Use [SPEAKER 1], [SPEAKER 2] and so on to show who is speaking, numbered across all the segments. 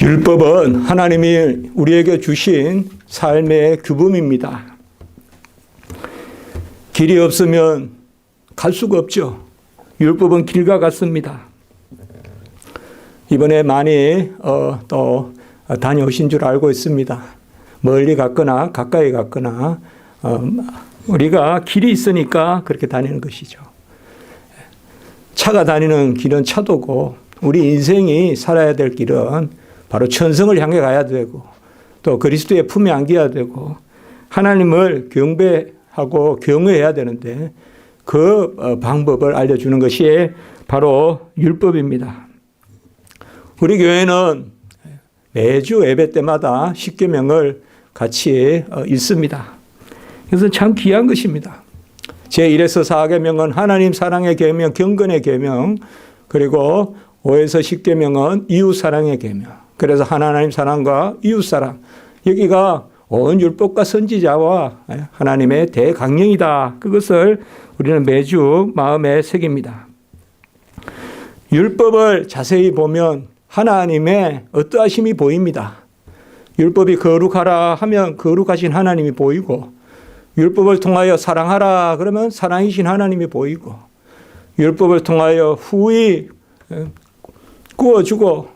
[SPEAKER 1] 율법은 하나님이 우리에게 주신 삶의 규범입니다. 길이 없으면 갈 수가 없죠. 율법은 길과 같습니다. 이번에 많이 또 다녀오신 줄 알고 있습니다. 멀리 갔거나 가까이 갔거나 우리가 길이 있으니까 그렇게 다니는 것이죠. 차가 다니는 길은 차도고 우리 인생이 살아야 될 길은 바로 천성을 향해 가야 되고 또 그리스도의 품에 안겨야 되고 하나님을 경배하고 경외해야 되는데 그 방법을 알려주는 것이 바로 율법입니다. 우리 교회는 매주 예배 때마다 십계명을 같이 읽습니다. 그래서 참 귀한 것입니다. 제1에서 4계명은 하나님 사랑의 계명, 경건의 계명, 그리고 5에서 10계명은 이웃 사랑의 계명. 그래서 하나님 사랑과 이웃 사랑, 여기가 온 율법과 선지자와 하나님의 대강령이다. 그것을 우리는 매주 마음에 새깁니다. 율법을 자세히 보면 하나님의 어떠하심이 보입니다. 율법이 거룩하라 하면 거룩하신 하나님이 보이고, 율법을 통하여 사랑하라 그러면 사랑이신 하나님이 보이고, 율법을 통하여 후히 구워주고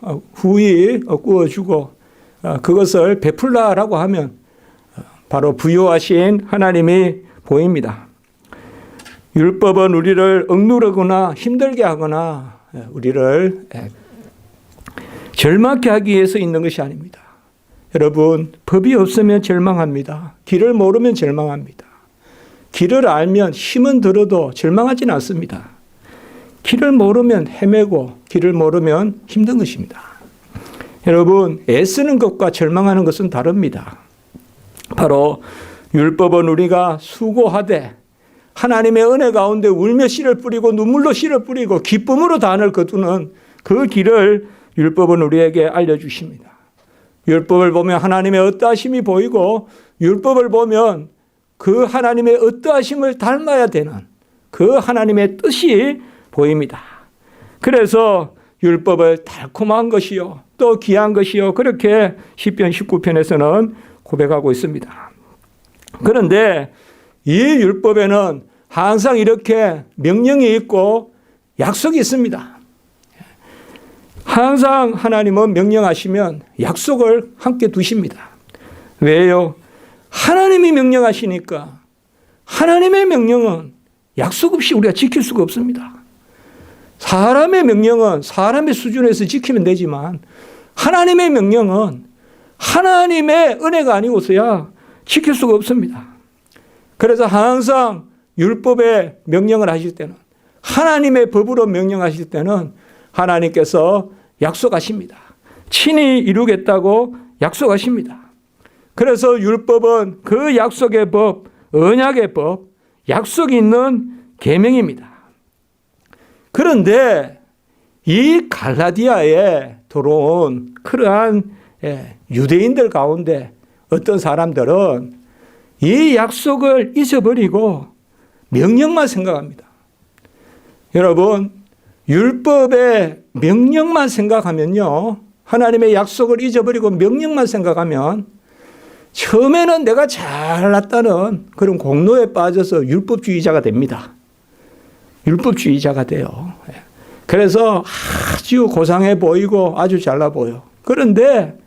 [SPEAKER 1] 그것을 베풀라라고 하면 바로 부요하신 하나님이 보입니다. 율법은 우리를 억누르거나 힘들게 하거나 우리를 절망케 하기 위해서 있는 것이 아닙니다. 여러분, 법이 없으면 절망합니다. 길을 모르면 절망합니다. 길을 알면 힘은 들어도 절망하지는 않습니다. 길을 모르면 헤매고 길을 모르면 힘든 것입니다. 여러분, 애쓰는 것과 절망하는 것은 다릅니다. 바로 율법은 우리가 수고하되 하나님의 은혜 가운데 울며 씨를 뿌리고 눈물로 씨를 뿌리고 기쁨으로 단을 거두는 그 길을 율법은 우리에게 알려주십니다. 율법을 보면 하나님의 어떠하심이 보이고 율법을 보면 그 하나님의 어떠하심을 닮아야 되는 그 하나님의 뜻이 보입니다. 그래서 율법을 달콤한 것이요 또 귀한 것이요 그렇게 시편 19편에서는 고백하고 있습니다. 그런데 이 율법에는 항상 이렇게 명령이 있고 약속이 있습니다. 항상 하나님은 명령하시면 약속을 함께 두십니다. 왜요? 하나님이 명령하시니까 하나님의 명령은 약속 없이 우리가 지킬 수가 없습니다. 사람의 명령은 사람의 수준에서 지키면 되지만 하나님의 명령은 하나님의 은혜가 아니고서야 지킬 수가 없습니다. 그래서 항상 율법의 명령을 하실 때는 하나님의 법으로 명령하실 때는 하나님께서 약속하십니다. 친히 이루겠다고 약속하십니다. 그래서 율법은 그 약속의 법, 언약의 법, 약속이 있는 계명입니다. 그런데 이 갈라디아에 들어온 그러한 유대인들 가운데 어떤 사람들은 이 약속을 잊어버리고 명령만 생각합니다. 여러분, 율법의 명령만 생각하면요, 하나님의 약속을 잊어버리고 명령만 생각하면 처음에는 내가 잘났다는 그런 공로에 빠져서 율법주의자가 됩니다. 율법주의자가 돼요. 그래서 아주 고상해 보이고 아주 잘나 보여. 그런데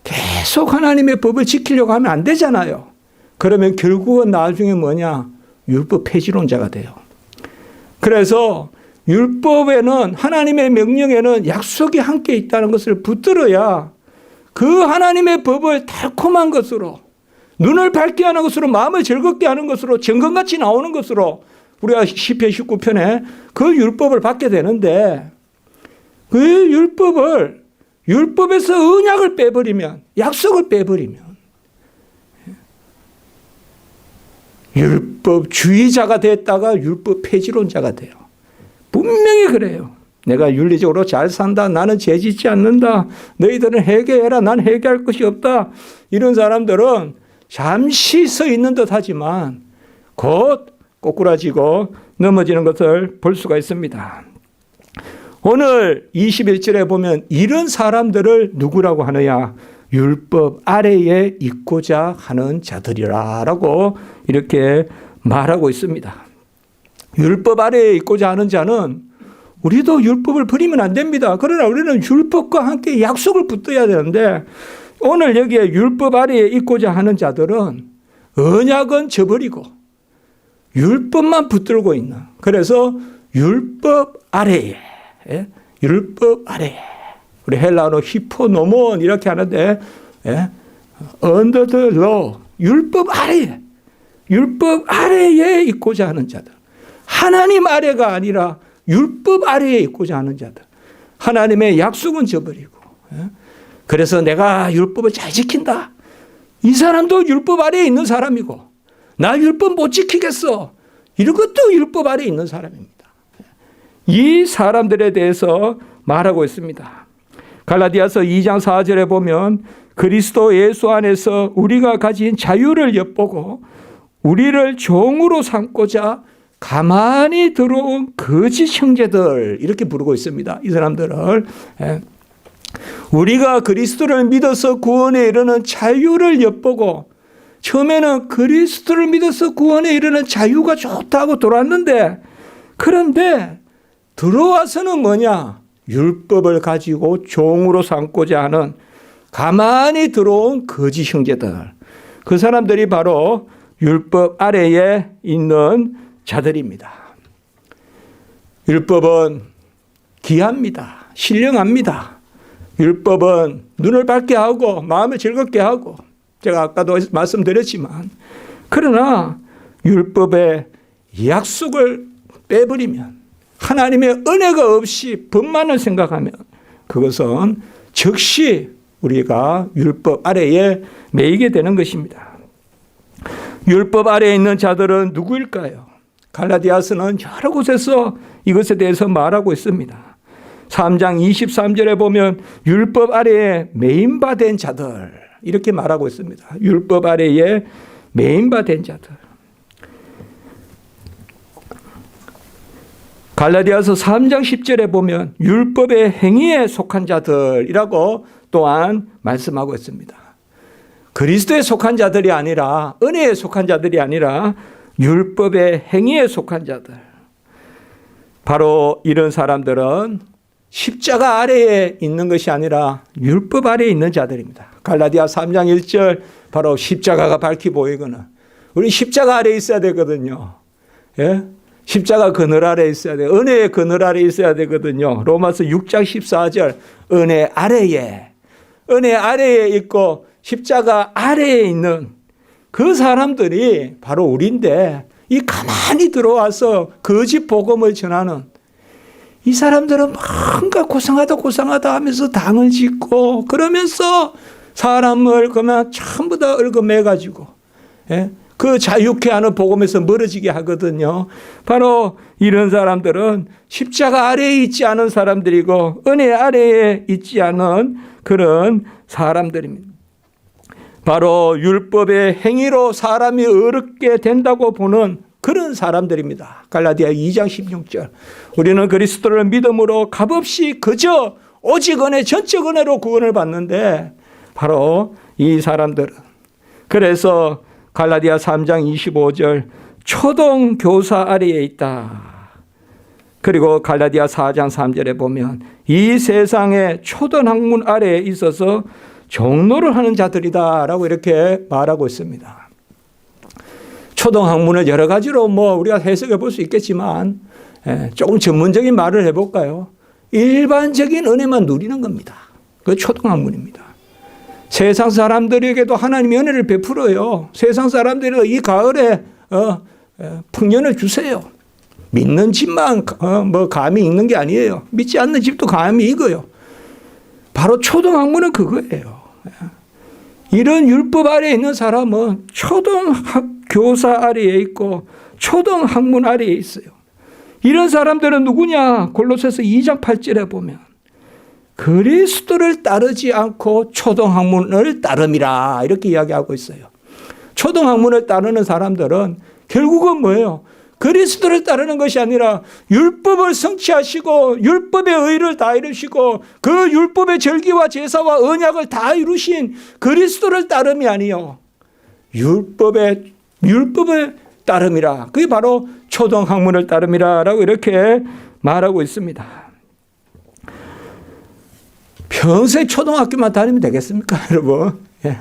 [SPEAKER 1] 계속 하나님의 법을 지키려고 하면 안 되잖아요. 그러면 결국은 나중에 뭐냐? 율법 폐지론자가 돼요. 그래서 율법에는 하나님의 명령에는 약속이 함께 있다는 것을 붙들어야 그 하나님의 법을 달콤한 것으로 눈을 밝게 하는 것으로 마음을 즐겁게 하는 것으로 정금같이 나오는 것으로 우리가 시편 19편에 그 율법을 받게 되는데 그 율법에서 언약을 빼버리면 약속을 빼버리면 율법주의자가 됐다가 율법 폐지론자가 돼요. 분명히 그래요. 내가 윤리적으로 잘 산다. 나는 죄 짓지 않는다. 너희들은 회개해라. 난 회개할 것이 없다. 이런 사람들은 잠시 서 있는 듯 하지만 곧 꼬꾸라지고 넘어지는 것을 볼 수가 있습니다. 오늘 21절에 보면 이런 사람들을 누구라고 하느냐? 율법 아래에 있고자 하는 자들이라고 이렇게 말하고 있습니다. 율법 아래에 있고자 하는 자는 우리도 율법을 버리면 안 됩니다. 그러나 우리는 율법과 함께 약속을 붙들어야 되는데 오늘 여기에 율법 아래에 있고자 하는 자들은 언약은 저버리고 율법만 붙들고 있는, 그래서 율법 아래에, 율법 아래에, 우리 헬라어로 히포노몬 이렇게 하는데 under the law, 율법 아래에 있고자 하는 자들, 하나님 아래가 아니라 율법 아래에 있고자 하는 자들, 하나님의 약속은 저버리고, 그래서 내가 율법을 잘 지킨다, 이 사람도 율법 아래에 있는 사람이고 나 율법 못 지키겠어, 이런 것도 율법 아래에 있는 사람입니다. 이 사람들에 대해서 말하고 있습니다. 갈라디아서 2장 4절에 보면 그리스도 예수 안에서 우리가 가진 자유를 엿보고 우리를 종으로 삼고자 가만히 들어온 거짓 형제들, 이렇게 부르고 있습니다. 이 사람들을 우리가 그리스도를 믿어서 구원에 이르는 자유를 엿보고, 처음에는 그리스도를 믿어서 구원에 이르는 자유가 좋다고 들어왔는데, 그런데 들어와서는 뭐냐? 율법을 가지고 종으로 삼고자 하는 가만히 들어온 거짓 형제들, 그 사람들이 바로 율법 아래에 있는 자들입니다. 율법은 귀합니다. 신령합니다. 율법은 눈을 밝게 하고 마음을 즐겁게 하고, 제가 아까도 말씀드렸지만, 그러나 율법의 약속을 빼버리면, 하나님의 은혜가 없이 법만을 생각하면 그것은 즉시 우리가 율법 아래에 매이게 되는 것입니다. 율법 아래에 있는 자들은 누구일까요? 갈라디아서는 여러 곳에서 이것에 대해서 말하고 있습니다. 3장 23절에 보면 율법 아래에 매인바된 자들, 이렇게 말하고 있습니다. 율법 아래에 매인바된 자들. 갈라디아서 3장 10절에 보면 율법의 행위에 속한 자들이라고 또한 말씀하고 있습니다. 그리스도에 속한 자들이 아니라, 은혜에 속한 자들이 아니라 율법의 행위에 속한 자들. 바로 이런 사람들은 십자가 아래에 있는 것이 아니라 율법 아래에 있는 자들입니다. 갈라디아 3장 1절, 바로 십자가가 밝히 보이거든. 우리 십자가 아래에 있어야 되거든요. 예? 십자가 그늘 아래에 있어야 돼요. 은혜의 그늘 아래에 있어야 되거든요. 로마서 6장 14절, 은혜 아래에 있고 십자가 아래에 있는 그 사람들이 바로 우리인데, 이 가만히 들어와서 거짓 복음을 전하는 이 사람들은 뭔가 고상하다 하면서 당을 짓고, 그러면서 사람을 그만 전부 다 얽어매가지고, 그 자유케 하는 복음에서 멀어지게 하거든요. 바로 이런 사람들은 십자가 아래에 있지 않은 사람들이고 은혜 아래에 있지 않은 그런 사람들입니다. 바로 율법의 행위로 사람이 어렵게 된다고 보는 그런 사람들입니다. 갈라디아 2장 16절. 우리는 그리스도를 믿음으로 값없이 그저 오직 은혜, 전적 은혜로 구원을 받는데, 바로 이 사람들은, 그래서 갈라디아 3장 25절, 초동 교사 아래에 있다. 그리고 갈라디아 4장 3절에 보면 이 세상의 초던 학문 아래에 있어서 종로를 하는 자들이다라고 이렇게 말하고 있습니다. 초동 학문을 여러 가지로 우리가 해석해 볼 수 있겠지만, 조금 전문적인 말을 해볼까요? 일반적인 은혜만 누리는 겁니다. 그 초동 학문입니다. 세상 사람들에게도 하나님이 은혜를 베풀어요. 세상 사람들이 이 가을에 풍년을 주세요. 믿는 집만 감히 익는 게 아니에요. 믿지 않는 집도 감히 익어요. 바로 초등학문은 그거예요. 이런 율법 아래에 있는 사람은 초등교사 아래에 있고 초등학문 아래에 있어요. 이런 사람들은 누구냐? 골로새서 2장 8절에 보면 그리스도를 따르지 않고 초등학문을 따름이라, 이렇게 이야기하고 있어요. 초등학문을 따르는 사람들은 결국은 뭐예요? 그리스도를 따르는 것이 아니라 율법을 성취하시고 율법의 의를 다 이루시고 그 율법의 절기와 제사와 언약을 다 이루신 그리스도를 따름이 아니요 율법의 따름이라. 그게 바로 초등학문을 따름이라라고 이렇게 말하고 있습니다. 평생 초등학교만 다니면 되겠습니까, 여러분? 예.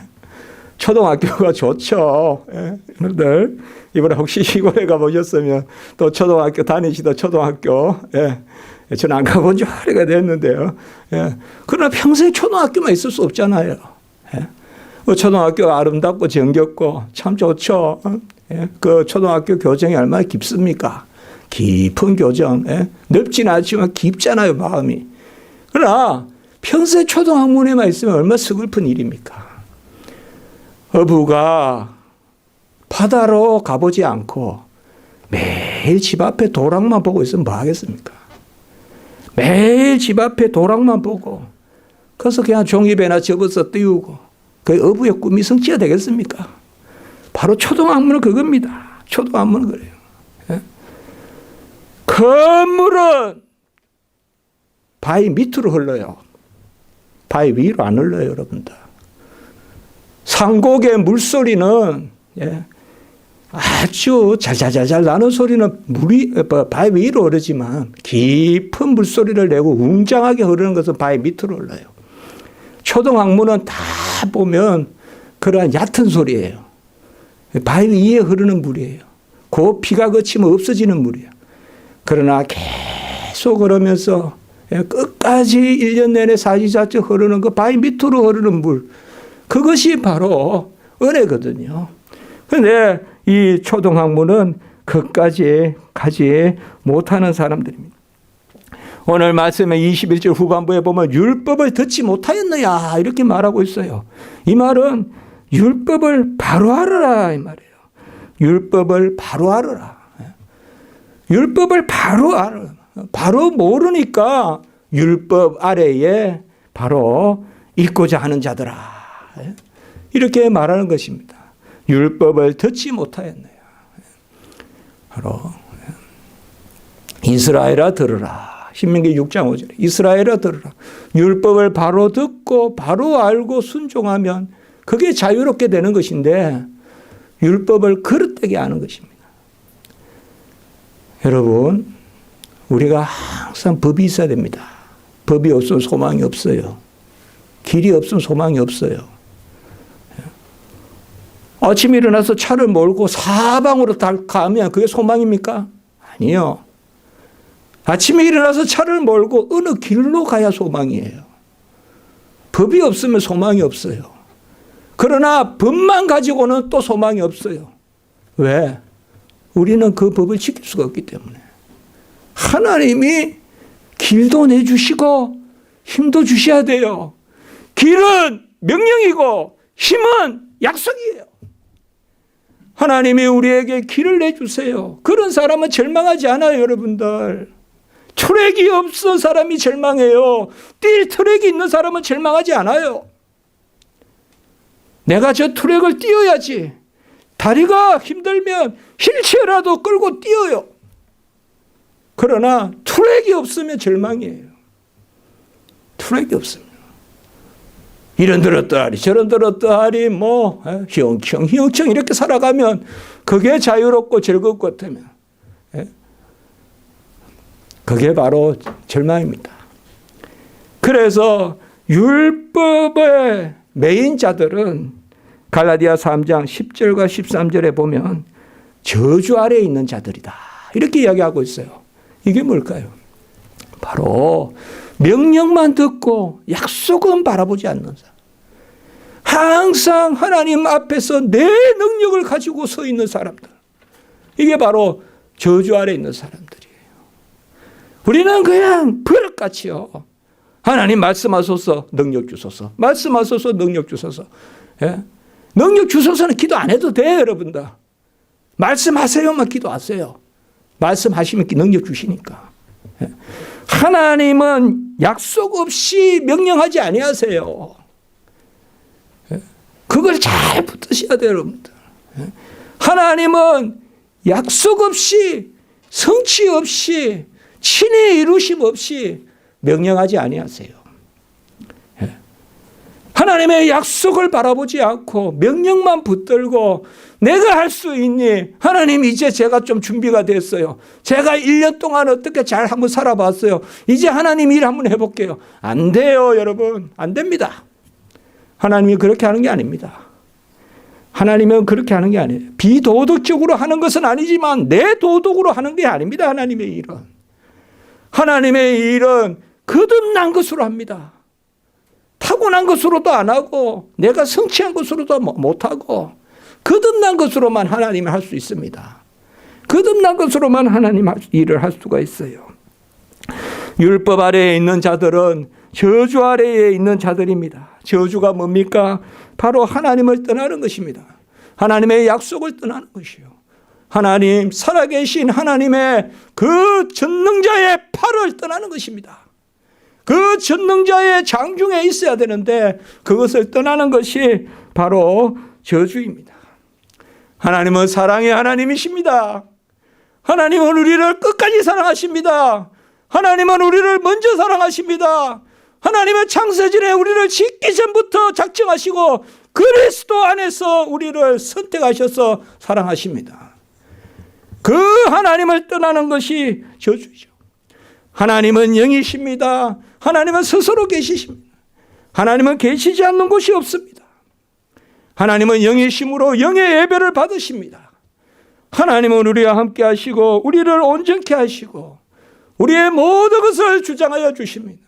[SPEAKER 1] 초등학교가 좋죠. 예. 여러분들 이번에 혹시 시골에 가보셨으면 또 초등학교 다니시던 초등학교, 예. 저는 안 가본 지 오래가 됐는데요. 예. 그러나 평생 초등학교만 있을 수 없잖아요. 예. 초등학교 아름답고 정겹고 참 좋죠. 예. 그 초등학교 교정이 얼마나 깊습니까? 깊은 교정. 예. 넓지는 않지만 깊잖아요, 마음이. 그러나 평생 초등학문에만 있으면 얼마나 서글픈 일입니까? 어부가 바다로 가보지 않고 매일 집 앞에 도랑만 보고 있으면 뭐 하겠습니까? 매일 집 앞에 도랑만 보고 그래서 그냥 종이배나 접어서 띄우고 그 어부의 꿈이 성취가 되겠습니까? 바로 초등학문은 그겁니다. 초등학문은 그래요. 예? 건물은 바위 밑으로 흘러요. 바위 위로 안 흘러요, 여러분들. 산곡의 물소리는 아주 잘잘잘잘 나는 소리는 바위 위로 흐르지만 깊은 물소리를 내고 웅장하게 흐르는 것은 바위 밑으로 흘러요. 초등학문은 다 보면 그러한 얕은 소리예요. 바위 위에 흐르는 물이에요. 그 피가 거치면 없어지는 물이에요. 그러나 계속 흐르면서 끝까지 1년 내내 사시사철 흐르는 그 바위 밑으로 흐르는 물, 그것이 바로 은혜거든요. 그런데 이 초등학문은 끝까지 가지 못하는 사람들입니다. 오늘 말씀의 21절 후반부에 보면 율법을 듣지 못하였느냐 이렇게 말하고 있어요. 이 말은 율법을 바로 알아라 이 말이에요. 율법을 바로 알아라. 율법을 바로 알아. 바로 모르니까 율법 아래에 바로 있고자 하는 자들아. 이렇게 말하는 것입니다. 율법을 듣지 못하였네요. 바로 이스라엘아 들으라. 신명기 6장 5절에 이스라엘아 들으라. 율법을 바로 듣고 바로 알고 순종하면 그게 자유롭게 되는 것인데 율법을 그릇되게 하는 것입니다. 여러분, 우리가 항상 법이 있어야 됩니다. 법이 없으면 소망이 없어요. 길이 없으면 소망이 없어요. 아침에 일어나서 차를 몰고 사방으로 가면 그게 소망입니까? 아니요. 아침에 일어나서 차를 몰고 어느 길로 가야 소망이에요. 법이 없으면 소망이 없어요. 그러나 법만 가지고는 또 소망이 없어요. 왜? 우리는 그 법을 지킬 수가 없기 때문에. 하나님이 길도 내주시고 힘도 주셔야 돼요. 길은 명령이고 힘은 약속이에요. 하나님이 우리에게 길을 내주세요. 그런 사람은 절망하지 않아요, 여러분들. 트랙이 없는 사람이 절망해요. 뛸 트랙이 있는 사람은 절망하지 않아요. 내가 저 트랙을 뛰어야지. 다리가 힘들면 휠체어라도 끌고 뛰어요. 그러나 트랙이 없으면 절망이에요. 트랙이 없으면. 이런 들었더하리 저런 들었더하리 뭐 휘영청 이렇게 살아가면 그게 자유롭고 즐거울 것 같으면 그게 바로 절망입니다. 그래서 율법의 메인 자들은 갈라디아 3장 10절과 13절에 보면 저주 아래에 있는 자들이다. 이렇게 이야기하고 있어요. 이게 뭘까요? 바로 명령만 듣고 약속은 바라보지 않는 사람. 항상 하나님 앞에서 내 능력을 가지고 서 있는 사람들. 이게 바로 저주 아래에 있는 사람들이에요. 우리는 그냥 벼락같이요. 하나님 말씀하소서 능력 주소서. 말씀하소서 능력 주소서. 예? 능력 주소서는 기도 안 해도 돼요, 여러분들. 말씀하세요만 기도하세요. 말씀하시면 능력 주시니까. 예? 하나님은 약속 없이 명령하지 아니하세요. 예? 그걸 잘 붙드셔야 돼요, 여러분들. 예? 하나님은 약속 없이, 성취 없이, 친히 이루심 없이 명령하지 아니하세요. 하나님의 약속을 바라보지 않고 명령만 붙들고 내가 할 수 있니? 하나님, 이제 제가 좀 준비가 됐어요. 제가 1년 동안 어떻게 잘 한번 살아봤어요. 이제 하나님 일 한번 해볼게요. 안 돼요, 여러분. 안 됩니다. 하나님이 그렇게 하는 게 아닙니다. 하나님은 그렇게 하는 게 아니에요. 비도덕적으로 하는 것은 아니지만 내 도덕으로 하는 게 아닙니다. 하나님의 일은. 하나님의 일은 거듭난 것으로 합니다. 타고난 것으로도 안 하고 내가 성취한 것으로도 못하고 거듭난 것으로만 하나님이 할 수 있습니다. 거듭난 것으로만 하나님 일을 할 수가 있어요. 율법 아래에 있는 자들은 저주 아래에 있는 자들입니다. 저주가 뭡니까? 바로 하나님을 떠나는 것입니다. 하나님의 약속을 떠나는 것이요. 하나님, 살아계신 하나님의 그 전능자의 팔을 떠나는 것입니다. 그 전능자의 장중에 있어야 되는데 그것을 떠나는 것이 바로 저주입니다. 하나님은 사랑의 하나님이십니다. 하나님은 우리를 끝까지 사랑하십니다. 하나님은 우리를 먼저 사랑하십니다. 하나님은 창세전에 우리를 짓기 전부터 작정하시고 그리스도 안에서 우리를 선택하셔서 사랑하십니다. 그 하나님을 떠나는 것이 저주죠. 하나님은 영이십니다. 하나님은 스스로 계시십니다. 하나님은 계시지 않는 곳이 없습니다. 하나님은 영이심으로 영의 예배를 받으십니다. 하나님은 우리와 함께 하시고 우리를 온전케 하시고 우리의 모든 것을 주장하여 주십니다.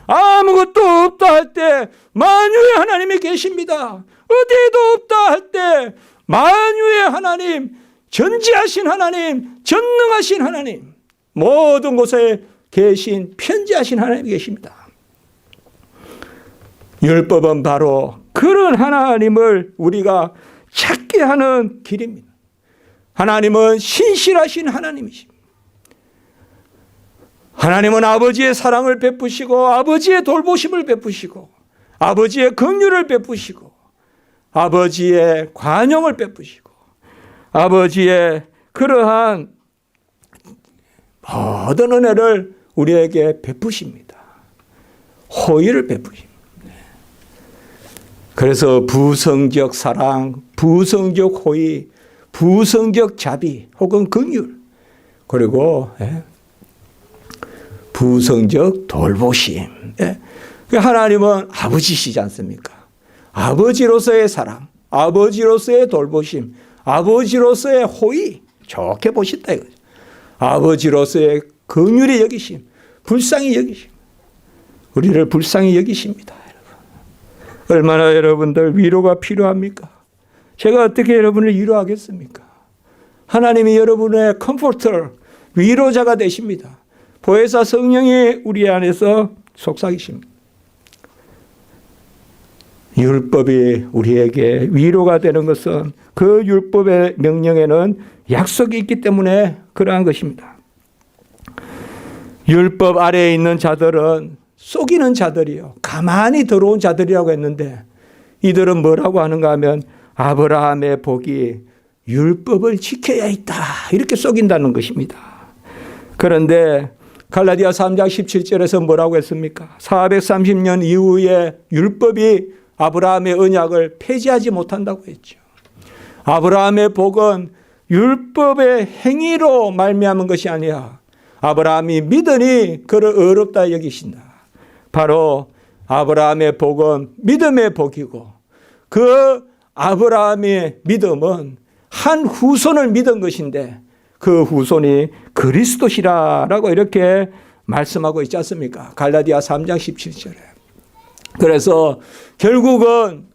[SPEAKER 1] 아무것도 없다 할 때 만유의 하나님이 계십니다. 어디에도 없다 할 때 만유의 하나님, 전지하신 하나님, 전능하신 하나님, 모든 곳에 계신 편지하신 하나님이 계십니다. 율법은 바로 그런 하나님을 우리가 찾게 하는 길입니다. 하나님은 신실하신 하나님이십니다. 하나님은 아버지의 사랑을 베푸시고 아버지의 돌보심을 베푸시고 아버지의 긍휼을 베푸시고 아버지의 관용을 베푸시고 아버지의 그러한 모든 은혜를 우리에게 베푸십니다. 호의를 베푸십니다. 그래서 부성적 사랑, 부성적 호의, 부성적 자비 혹은 긍휼 그리고 부성적 돌보심. 하나님은 아버지시지 않습니까? 아버지로서의 사랑, 아버지로서의 돌보심, 아버지로서의 호의 좋게 보신다 이거죠. 아버지로서의 긍휼히 여기심, 불쌍히 여기심. 우리를 불쌍히 여기십니다. 여러분. 얼마나 여러분들 위로가 필요합니까? 제가 어떻게 여러분을 위로하겠습니까? 하나님이 여러분의 컴포터, 위로자가 되십니다. 보혜사 성령이 우리 안에서 속삭이십니다. 율법이 우리에게 위로가 되는 것은 그 율법의 명령에는 약속이 있기 때문에 그러한 것입니다. 율법 아래에 있는 자들은 속이는 자들이요. 가만히 들어온 자들이라고 했는데 이들은 뭐라고 하는가 하면 아브라함의 복이 율법을 지켜야 있다. 이렇게 속인다는 것입니다. 그런데 갈라디아 3장 17절에서 뭐라고 했습니까? 430년 이후에 율법이 아브라함의 언약을 폐지하지 못한다고 했죠. 아브라함의 복은 율법의 행위로 말미암은 것이 아니야. 아브라함이 믿으니 그를 의롭다 여기신다. 바로 아브라함의 복은 믿음의 복이고 그 아브라함의 믿음은 한 후손을 믿은 것인데 그 후손이 그리스도시라라고 이렇게 말씀하고 있지 않습니까? 갈라디아 3장 17절에. 그래서 결국은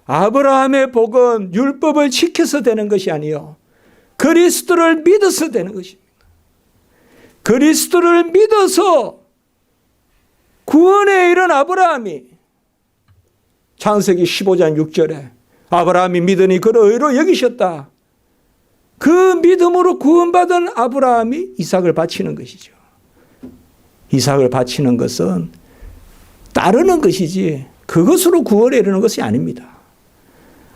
[SPEAKER 1] 아브라함의 복은 율법을 지켜서 되는 것이 아니요. 그리스도를 믿어서 되는 것입니다. 그리스도를 믿어서 구원에 이른 아브라함이 창세기 15장 6절에 아브라함이 믿으니 그를 의로 여기셨다. 그 믿음으로 구원받은 아브라함이 이삭을 바치는 것이죠. 이삭을 바치는 것은 따르는 것이지 그것으로 구원에 이르는 것이 아닙니다.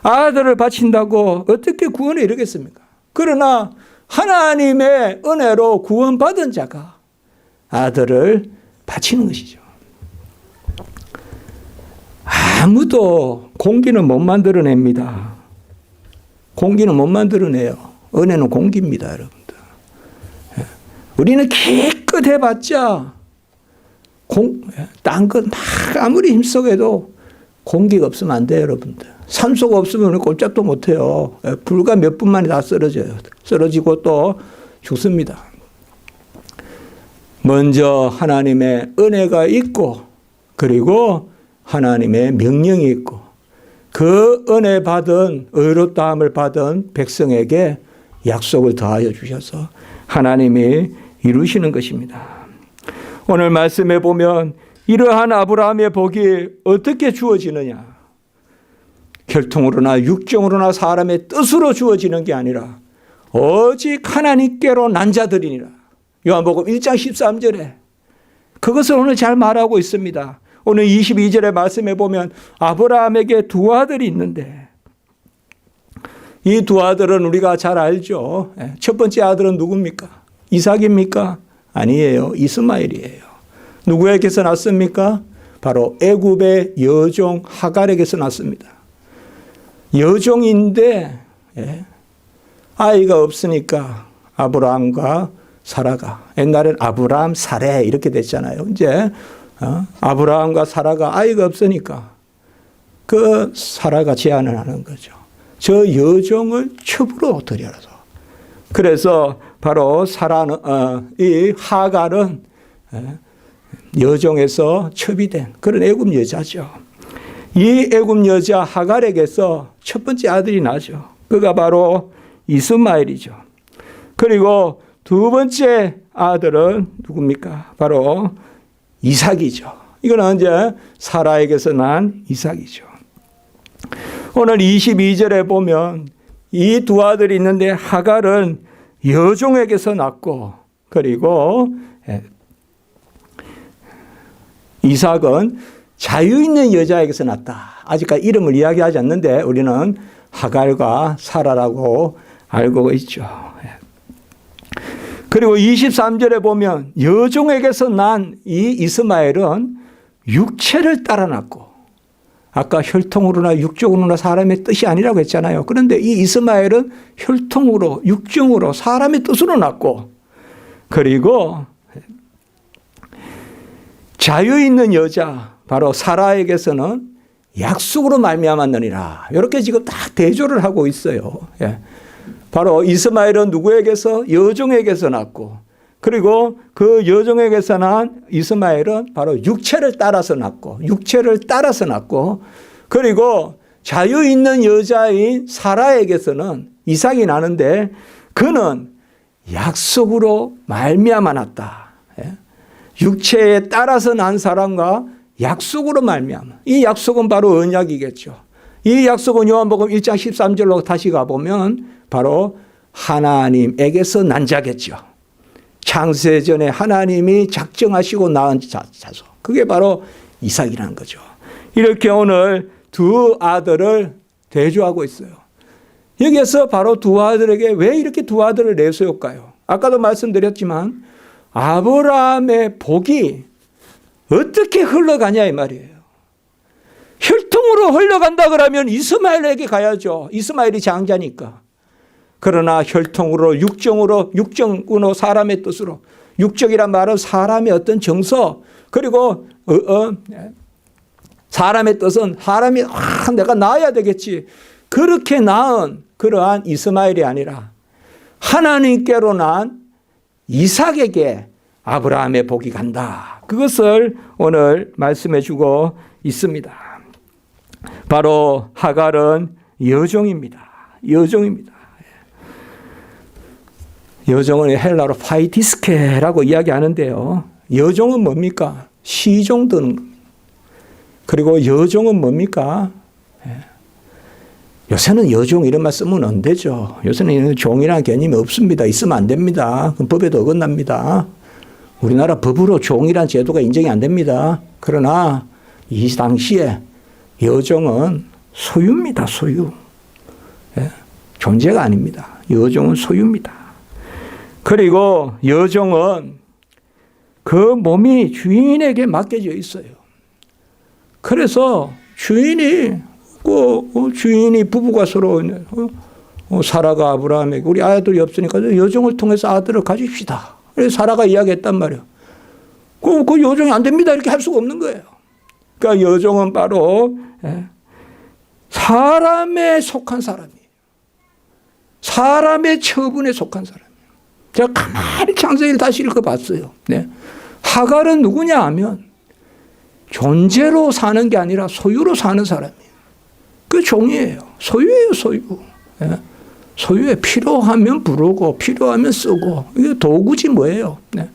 [SPEAKER 1] 아들을 바친다고 어떻게 구원에 이르겠습니까? 그러나 하나님의 은혜로 구원받은 자가 아들을 바치는 것이죠. 아무도 공기는 못 만들어냅니다. 공기는 못 만들어내요. 은혜는 공기입니다, 여러분들. 우리는 깨끗해봤자 딴 건 막 아무리 힘쓰게도 공기가 없으면 안 돼요, 여러분들. 산소가 없으면 꼼짝도 못해요. 불과 몇 분 만에 다 쓰러져요. 쓰러지고 또 죽습니다. 먼저 하나님의 은혜가 있고, 그리고 하나님의 명령이 있고, 그 은혜 받은, 의롭다함을 받은 백성에게 약속을 더하여 주셔서 하나님이 이루시는 것입니다. 오늘 말씀에 보면 이러한 아브라함의 복이 어떻게 주어지느냐? 혈통으로나 육정으로나 사람의 뜻으로 주어지는 게 아니라 오직 하나님께로 난 자들이니라. 요한복음 1장 13절에 그것을 오늘 잘 말하고 있습니다. 오늘 22절의 말씀에 보면 아브라함에게 두 아들이 있는데 이 두 아들은 우리가 잘 알죠. 첫 번째 아들은 누굽니까? 이삭입니까? 아니에요. 이스마엘이에요. 누구에게서 났습니까? 바로 애굽의 여종 하갈에게서 났습니다. 여종인데 아이가 없으니까 아브라함과 사라가, 옛날엔 아브라함 사레 이렇게 됐잖아요. 이제 아브라함과 사라가 아이가 없으니까 그 사라가 제안을 하는 거죠. 저 여종을 첩으로 드려라서. 그래서 바로 사라는 이 하갈은 여종에서 첩이 된 그런 애굽 여자죠. 이 애굽 여자 하갈에게서 첫 번째 아들이 나죠. 그가 바로 이스마엘이죠. 그리고 두 번째 아들은 누굽니까? 바로 이삭이죠. 이거는 이제 사라에게서 난 이삭이죠. 오늘 22절에 보면 이 두 아들이 있는데 하갈은 여종에게서 났고, 그리고 이삭은 자유 있는 여자에게서 났다. 아직까지 이름을 이야기하지 않는데 우리는 하갈과 사라라고 알고 있죠. 그리고 23절에 보면 여종에게서 난 이 이스마엘은 육체를 따라 났고, 아까 혈통으로나 육정으로나 사람의 뜻이 아니라고 했잖아요. 그런데 이 이스마엘은 혈통으로 육정으로 사람의 뜻으로 났고, 그리고 자유 있는 여자 바로 사라에게서는 약속으로 말미암았느니라. 이렇게 지금 딱 대조를 하고 있어요. 바로 이스마엘은 누구에게서? 여종에게서 났고, 그리고 그 여종에게서 난 이스마엘은 바로 육체를 따라서 났고, 그리고 자유 있는 여자인 사라에게서는 이삭이 나는데 그는 약속으로 말미암아 났다. 육체에 따라서 난 사람과 약속으로 말미암아. 이 약속은 바로 언약이겠죠. 이 약속은 요한복음 1장 13절로 다시 가보면 바로 하나님에게서 난 자겠죠. 창세전에 하나님이 작정하시고 낳은 자소. 그게 바로 이삭이라는 거죠. 이렇게 오늘 두 아들을 대조하고 있어요. 여기에서 바로 두 아들에게 왜 이렇게 두 아들을 내세울까요? 아까도 말씀드렸지만 아브라함의 복이 어떻게 흘러가냐 이 말이에요. 혈통으로 흘러간다 그러면 이스마엘에게 가야죠. 이스마엘이 장자니까. 그러나 혈통으로 육정으로 사람의 뜻으로, 육정이란 말은 사람의 어떤 정서, 그리고 사람의 뜻은 사람이 내가 낳아야 되겠지. 그렇게 낳은 그러한 이스마엘이 아니라 하나님께로 난 이삭에게 아브라함의 복이 간다. 그것을 오늘 말씀해 주고 있습니다. 바로 하갈은 여종입니다. 여종은 헬라로 파이티스케라고 이야기하는데요. 여종은 뭡니까? 시종 드는. 그리고 여종은 뭡니까? 요새는 여종 이런 말 쓰면 안 되죠. 요새는 종이라는 개념이 없습니다. 있으면 안 됩니다. 그럼 법에도 어긋납니다. 우리나라 법으로 종이라는 제도가 인정이 안 됩니다. 그러나 이 당시에 여종은 소유입니다. 소유. 존재가 아닙니다. 여종은 소유입니다. 그리고 여종은 그 몸이 주인에게 맡겨져 있어요. 그래서 주인이 부부가 서로 사라가 아브라함에게 우리 아들이 없으니까 여종을 통해서 아들을 가집시다. 그래서 사라가 이야기했단 말이에요. 그 여종이 안 됩니다. 이렇게 할 수가 없는 거예요. 그러니까 여종은 바로 사람에 속한 사람이에요. 사람의 처분에 속한 사람이에요. 제가 가만히 창세기를 다시 읽어봤어요. 네. 하갈은 누구냐 하면 존재로 사는 게 아니라 소유로 사는 사람이에요. 그 종이에요. 소유예요, 소유. 네. 소유에 필요하면 부르고 필요하면 쓰고 이게 도구지 뭐예요. 네.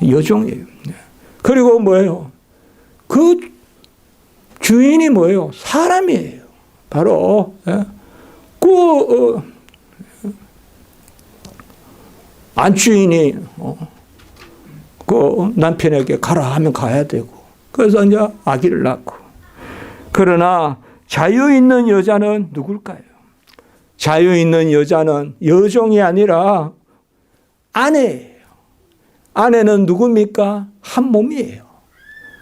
[SPEAKER 1] 여종이에요. 네. 그리고 뭐예요? 그 주인이 뭐예요? 사람이에요. 바로 안주인이 그 남편에게 가라 하면 가야 되고 그래서 이제 아기를 낳고 그러나 자유 있는 여자는 누굴까요? 자유 있는 여자는 여종이 아니라 아내예요. 아내는 누굽니까? 한 몸이에요.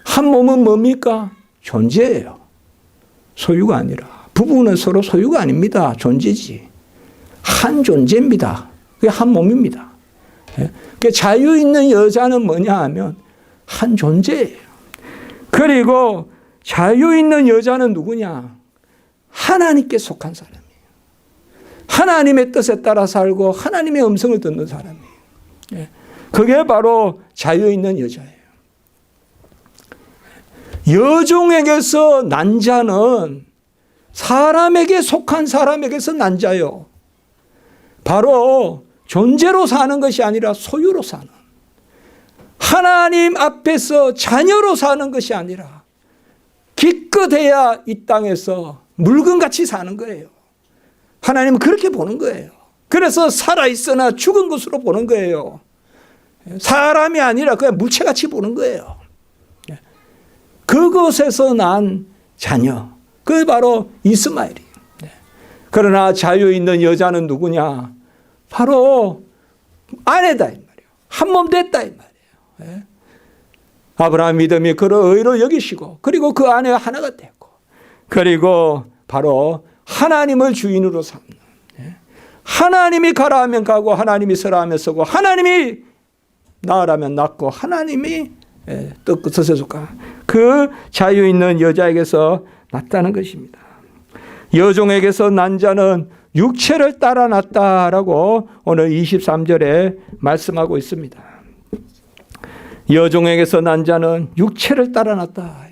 [SPEAKER 1] 한 몸은 뭡니까? 존재예요. 소유가 아니라. 부부는 서로 소유가 아닙니다. 존재지. 한 존재입니다. 그게 한 몸입니다. 그 자유 있는 여자는 뭐냐 하면 한 존재예요. 그리고 자유 있는 여자는 누구냐? 하나님께 속한 사람이에요. 하나님의 뜻에 따라 살고 하나님의 음성을 듣는 사람이에요. 그게 바로 자유 있는 여자예요. 여종에게서 난 자는 사람에게 속한 사람에게서 난 자요. 바로 존재로 사는 것이 아니라 소유로 사는. 하나님 앞에서 자녀로 사는 것이 아니라 기껏해야 이 땅에서 물건같이 사는 거예요. 하나님은 그렇게 보는 거예요. 그래서 살아있으나 죽은 것으로 보는 거예요. 사람이 아니라 그냥 물체같이 보는 거예요. 그것에서 난 자녀. 그게 바로 이스마엘이에요. 그러나 자유 있는 여자는 누구냐? 바로 아내다 이 말이에요. 한 몸 됐다 이 말이에요. 아브라함 믿음이 그를 의로 여기시고 그리고 그 아내가 하나가 됐고 그리고 바로 하나님을 주인으로 삼는 하나님이 가라 하면 가고 하나님이 서라 하면 서고 하나님이 낳으라면 낳고 하나님이 뜻에서 가. 그 자유 있는 여자에게서 났다는 것입니다. 여종에게서 난 자는 육체를 따라 났다라고 오늘 23절에 말씀하고 있습니다. 여종에게서 난 자는 육체를 따라 났다.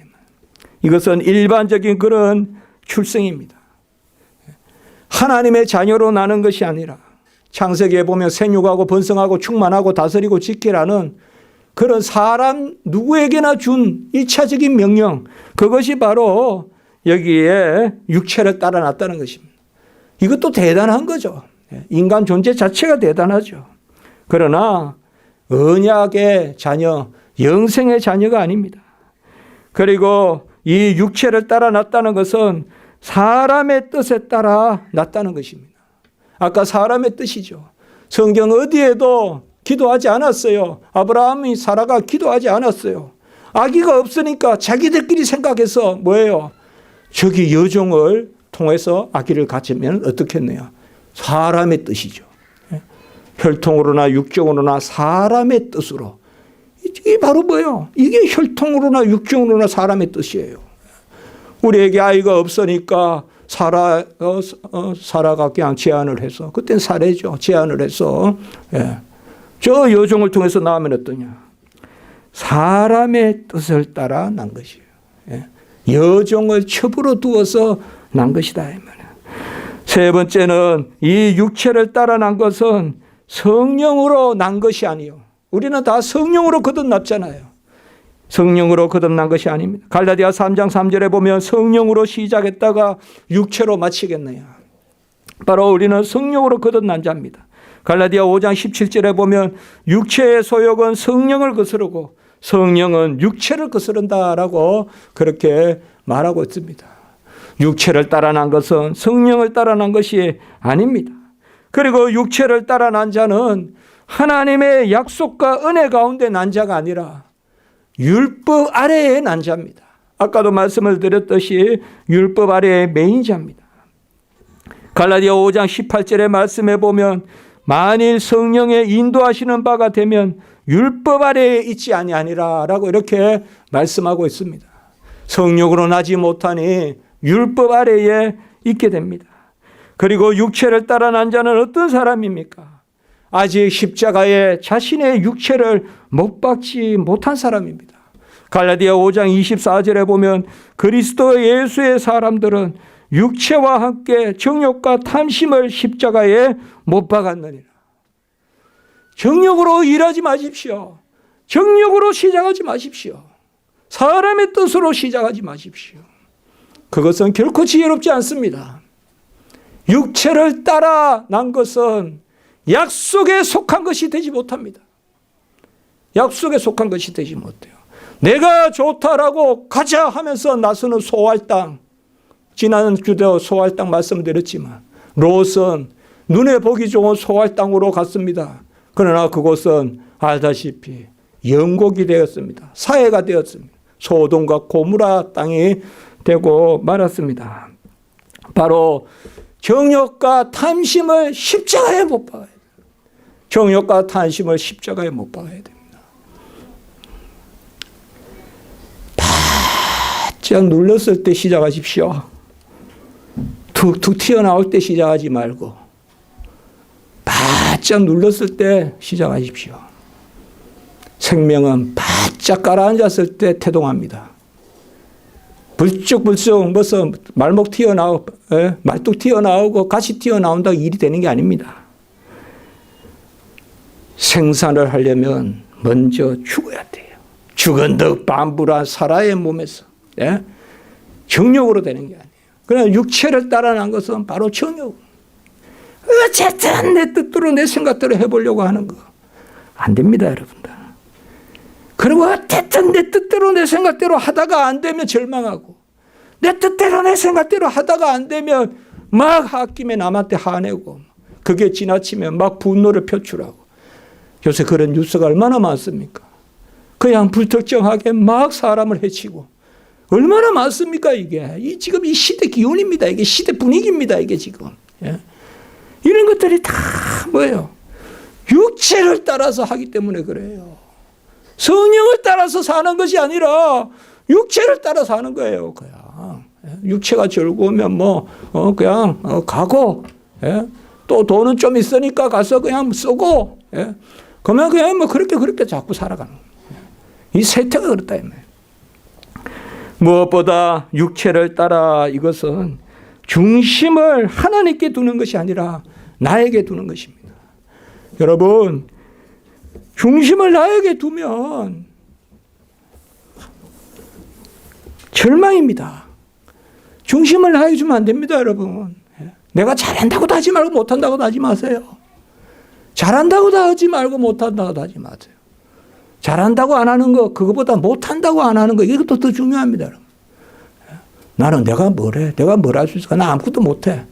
[SPEAKER 1] 이것은 일반적인 그런 출생입니다. 하나님의 자녀로 나는 것이 아니라 창세기에 보면 생육하고 번성하고 충만하고 다스리고 지키라는 그런 사람 누구에게나 준 1차적인 명령, 그것이 바로 여기에 육체를 따라 났다는 것입니다. 이것도 대단한 거죠. 인간 존재 자체가 대단하죠. 그러나 언약의 자녀, 영생의 자녀가 아닙니다. 그리고 이 육체를 따라 났다는 것은 사람의 뜻에 따라 났다는 것입니다. 아까 사람의 뜻이죠. 성경 어디에도 기도하지 않았어요. 아브라함이 사라가 기도하지 않았어요. 아기가 없으니까 자기들끼리 생각해서 뭐예요? 저기 여종을 통해서 아기를 갖으면 어떻겠네요? 사람의 뜻이죠. 혈통으로나 육정으로나 사람의 뜻으로. 이게 바로 뭐예요? 이게 혈통으로나 육정으로나 사람의 뜻이에요. 우리에게 아이가 없으니까 사라가 그냥 제안을 해서, 그땐 사례죠. 제안을 해서, 저 여종을 통해서 낳으면 어떠냐? 사람의 뜻을 따라 난 것이에요. 여종을 첩으로 두어서 난 것이다. 이 말이에요. 세 번째는 이 육체를 따라 난 것은 성령으로 난 것이 아니요. 우리는 다 성령으로 거듭났잖아요. 성령으로 거듭난 것이 아닙니다. 갈라디아 3장 3절에 보면 성령으로 시작했다가 육체로 마치겠네요. 바로 우리는 성령으로 거듭난 자입니다. 갈라디아 5장 17절에 보면 육체의 소욕은 성령을 거스르고 성령은 육체를 거스른다라고 그렇게 말하고 있습니다. 육체를 따라 난 것은 성령을 따라 난 것이 아닙니다. 그리고 육체를 따라 난 자는 하나님의 약속과 은혜 가운데 난 자가 아니라 율법 아래에 난 자입니다. 아까도 말씀을 드렸듯이 율법 아래의 매인자입니다. 갈라디아 5장 18절의 말씀에 보면 만일 성령의 인도하시는 바가 되면 율법 아래에 있지 아니하니라 라고 이렇게 말씀하고 있습니다. 성령으로 나지 못하니 율법 아래에 있게 됩니다. 그리고 육체를 따라 난 자는 어떤 사람입니까? 아직 십자가에 자신의 육체를 못 박지 못한 사람입니다. 갈라디아 5장 24절에 보면 그리스도 예수의 사람들은 육체와 함께 정욕과 탐심을 십자가에 못 박았느니라. 정욕으로 일하지 마십시오. 정욕으로 시작하지 마십시오. 사람의 뜻으로 시작하지 마십시오. 그것은 결코 지혜롭지 않습니다. 육체를 따라 난 것은 약속에 속한 것이 되지 못합니다. 약속에 속한 것이 되지 못해요. 내가 좋다라고 가자 하면서 나서는 소활당, 지난 주도 소활당 말씀드렸지만 롯은 눈에 보기 좋은 소활당으로 갔습니다. 그러나 그곳은 알다시피 영곡이 되었습니다. 사해가 되었습니다. 소돔과 고모라 땅이 되고 말았습니다. 바로 정욕과 탐심을 십자가에 못 박아야 돼요. 정욕과 탐심을 십자가에 못 박아야 됩니다. 바짝 눌렀을 때 시작하십시오. 툭툭 튀어나올 때 시작하지 말고 바짝 눌렀을 때 시작하십시오. 생명은 바짝 가라앉았을 때 태동합니다. 불쑥불쑥 무슨 말뚝 튀어나오고 가시 튀어나온다고 일이 되는 게 아닙니다. 생산을 하려면 먼저 죽어야 돼요. 죽은 듯 반불한 사라의 몸에서 정욕으로 되는 게 아니에요. 그러나 육체를 따라 난 것은 바로 정욕. 어쨌든 내 뜻대로 내 생각대로 해보려고 하는 거 안 됩니다, 여러분들. 그리고 어쨌든 내 뜻대로 내 생각대로 하다가 안 되면 절망하고 내 뜻대로 내 생각대로 하다가 안 되면 막 홧김에 남한테 화내고 그게 지나치면 막 분노를 표출하고 요새 그런 뉴스가 얼마나 많습니까? 그냥 불특정하게 막 사람을 해치고 얼마나 많습니까 이게. 지금 이 시대 기운입니다. 이게 시대 분위기입니다. 이게 지금. 이런 것들이 다 뭐예요? 육체를 따라서 하기 때문에 그래요. 성령을 따라서 사는 것이 아니라 육체를 따라서 하는 거예요. 그냥 육체가 즐거우면 그냥 가고 또 돈은 좀 있으니까 가서 그냥 쓰고 그러면 그냥 그렇게 자꾸 살아가는 거예요. 이 세태가 그렇다 이 말이에요. 무엇보다 육체를 따라 이것은 중심을 하나님께 두는 것이 아니라 나에게 두는 것입니다. 여러분, 중심을 나에게 두면 절망입니다. 중심을 나에게 주면 안 됩니다, 여러분. 내가 잘한다고도 하지 말고 못한다고도 하지 마세요. 잘한다고도 하지 말고 못한다고도 하지 마세요. 잘한다고 안 하는 거, 그거보다 못한다고 안 하는 거, 이것도 더 중요합니다, 여러분. 나는 내가 뭘 해? 내가 뭘 할 수 있을까? 나 아무것도 못해.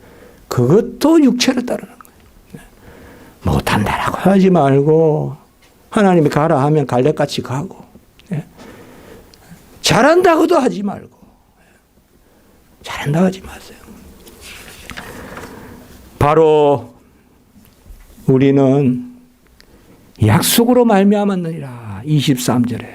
[SPEAKER 1] 그것도 육체를 따르는 거예요. 못한다라고 하지 말고 하나님이 가라 하면 갈래같이 가고 잘한다고도 하지 말고 잘한다고 하지 마세요. 바로 우리는 약속으로 말미암았느니라. 23절에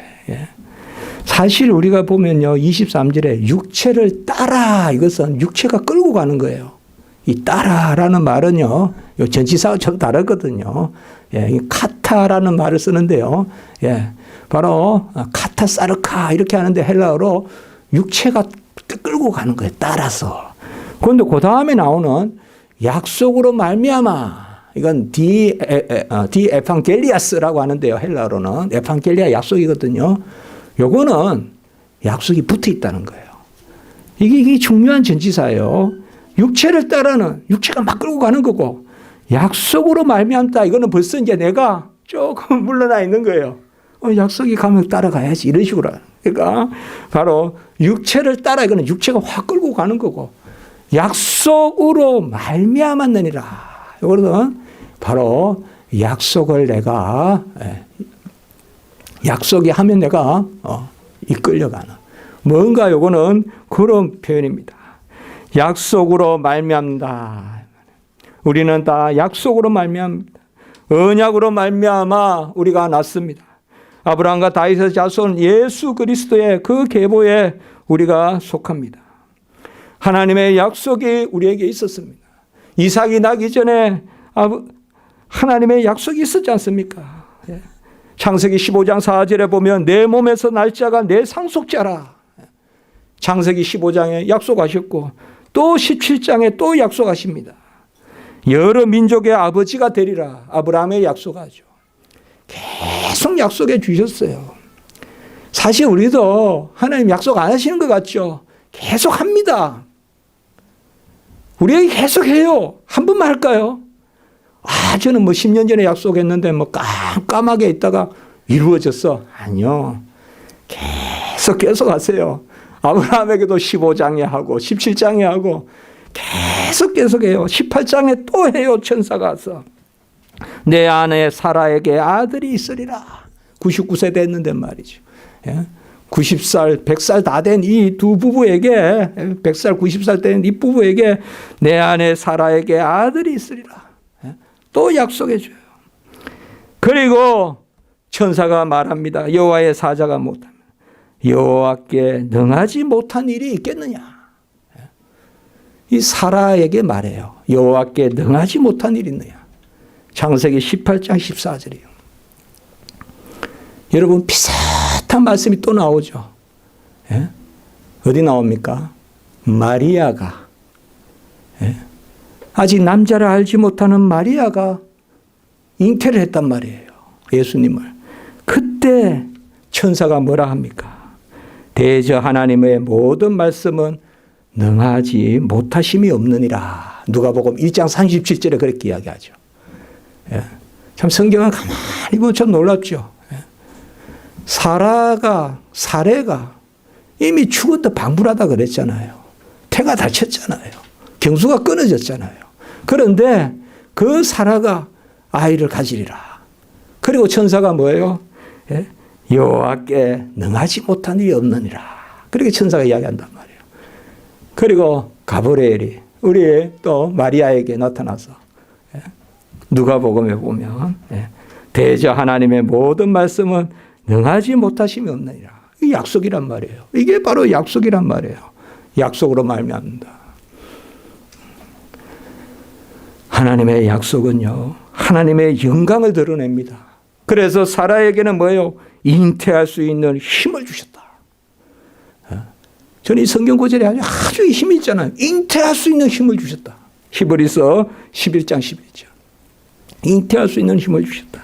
[SPEAKER 1] 사실 우리가 보면요 23절에 육체를 따라 이것은 육체가 끌고 가는 거예요. 이 따라라는 말은요 전치사가 좀 다르거든요. 카타라는 말을 쓰는데요. 바로 카타사르카 이렇게 하는데 헬라어로 육체가 끌고 가는 거예요. 따라서. 그런데 그 다음에 나오는 약속으로 말미암아 이건 에판겔리아스라고 하는데요. 헬라어로는 에판겔리아 약속이거든요. 요거는 약속이 붙어 있다는 거예요. 이게 중요한 전치사예요. 육체를 따라는 육체가 막 끌고 가는 거고 약속으로 말미암다 이거는 벌써 이제 내가 조금 물러나 있는 거예요. 약속이 가면 따라가야지 이런 식으로. 그러니까 바로 육체를 따라 이거는 육체가 확 끌고 가는 거고 약속으로 말미암았느니라. 이거는 바로 약속을 내가 약속이 하면 내가 이끌려가는 뭔가 요거는 그런 표현입니다. 약속으로 말미암다. 우리는 다 약속으로 말미암니다. 언약으로 말미암아 우리가 났습니다. 아브라함과 다윗의 자손 예수 그리스도의 그 계보에 우리가 속합니다. 하나님의 약속이 우리에게 있었습니다. 이삭이 나기 전에 하나님의 약속이 있었지 않습니까? 창세기 15장 4절에 보면 내 몸에서 날짜가 내 상속자라. 창세기 15장에 약속하셨고 또 17장에 또 약속하십니다. 여러 민족의 아버지가 되리라. 아브라함의 약속하죠. 계속 약속해 주셨어요. 사실 우리도 하나님 약속 안 하시는 것 같죠? 계속 합니다. 우리에게 계속 해요. 한 번만 할까요? 저는 10년 전에 약속했는데 깜깜하게 있다가 이루어졌어. 아니요. 계속 하세요. 아브라함에게도 15장에 하고 17장에 하고 계속 해요. 18장에 또 해요. 천사가 와서. 내 아내 사라에게 아들이 있으리라. 99세 됐는데 말이죠. 90살, 100살 다 된 이 두 부부에게 100살, 90살 된 이 부부에게 내 아내 사라에게 아들이 있으리라. 또 약속해 줘요. 그리고 천사가 말합니다. 여호와의 사자가 못하면 여호와께 능하지 못한 일이 있겠느냐. 이 사라에게 말해요. 여호와께 능하지 못한 일이 있느냐. 창세기 18장 14절이에요. 여러분 비슷한 말씀이 또 나오죠. 어디 나옵니까? 마리아가 아직 남자를 알지 못하는 마리아가 잉태를 했단 말이에요. 예수님을. 그때 천사가 뭐라 합니까? 대저 하나님의 모든 말씀은 능하지 못하심이 없느니라. 누가복음 1장 37절에 그렇게 이야기하죠. 참 성경은 가만히 보면 참 놀랍죠. 사례가 이미 죽었다 방불하다 그랬잖아요. 태가 다쳤잖아요. 경수가 끊어졌잖아요. 그런데 그 사라가 아이를 가지리라. 그리고 천사가 뭐예요? 여호와께 능하지 못한 일이 없느니라. 그렇게 천사가 이야기한단 말이에요. 그리고 가브리엘이 우리 또 마리아에게 나타나서 누가복음에 보면 대저 하나님의 모든 말씀은 능하지 못하심이 없느니라. 이 약속이란 말이에요. 이게 바로 약속이란 말이에요. 약속으로 말미암는다. 하나님의 약속은요, 하나님의 영광을 드러냅니다. 그래서 사라에게는 뭐예요? 잉태할 수 있는 힘을 주셨다. 저는 이 성경 구절에 아주 힘이 있잖아요. 잉태할 수 있는 힘을 주셨다. 히브리서 11장 11절. 잉태할 수 있는 힘을 주셨다.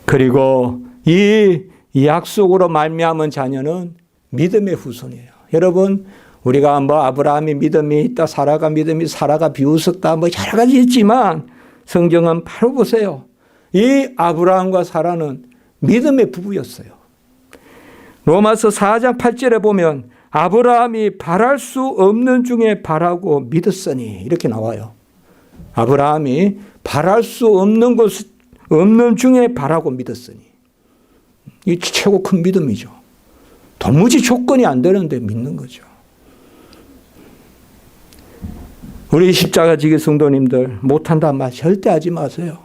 [SPEAKER 1] 그리고 이 약속으로 말미암은 자녀는 믿음의 후손이에요. 여러분, 우리가 아브라함이 믿음이 있다, 사라가 믿음이, 사라가 비웃었다, 여러 가지 있지만 성경은 바로 보세요. 이 아브라함과 사라는 믿음의 부부였어요. 로마서 4장 8절에 보면 아브라함이 바랄 수 없는 중에 바라고 믿었으니 이렇게 나와요. 아브라함이 바랄 수 없는 중에 바라고 믿었으니. 이 최고 큰 믿음이죠. 도무지 조건이 안 되는데 믿는 거죠. 우리 십자가 지기 성도님들 못한단 말 절대 하지 마세요.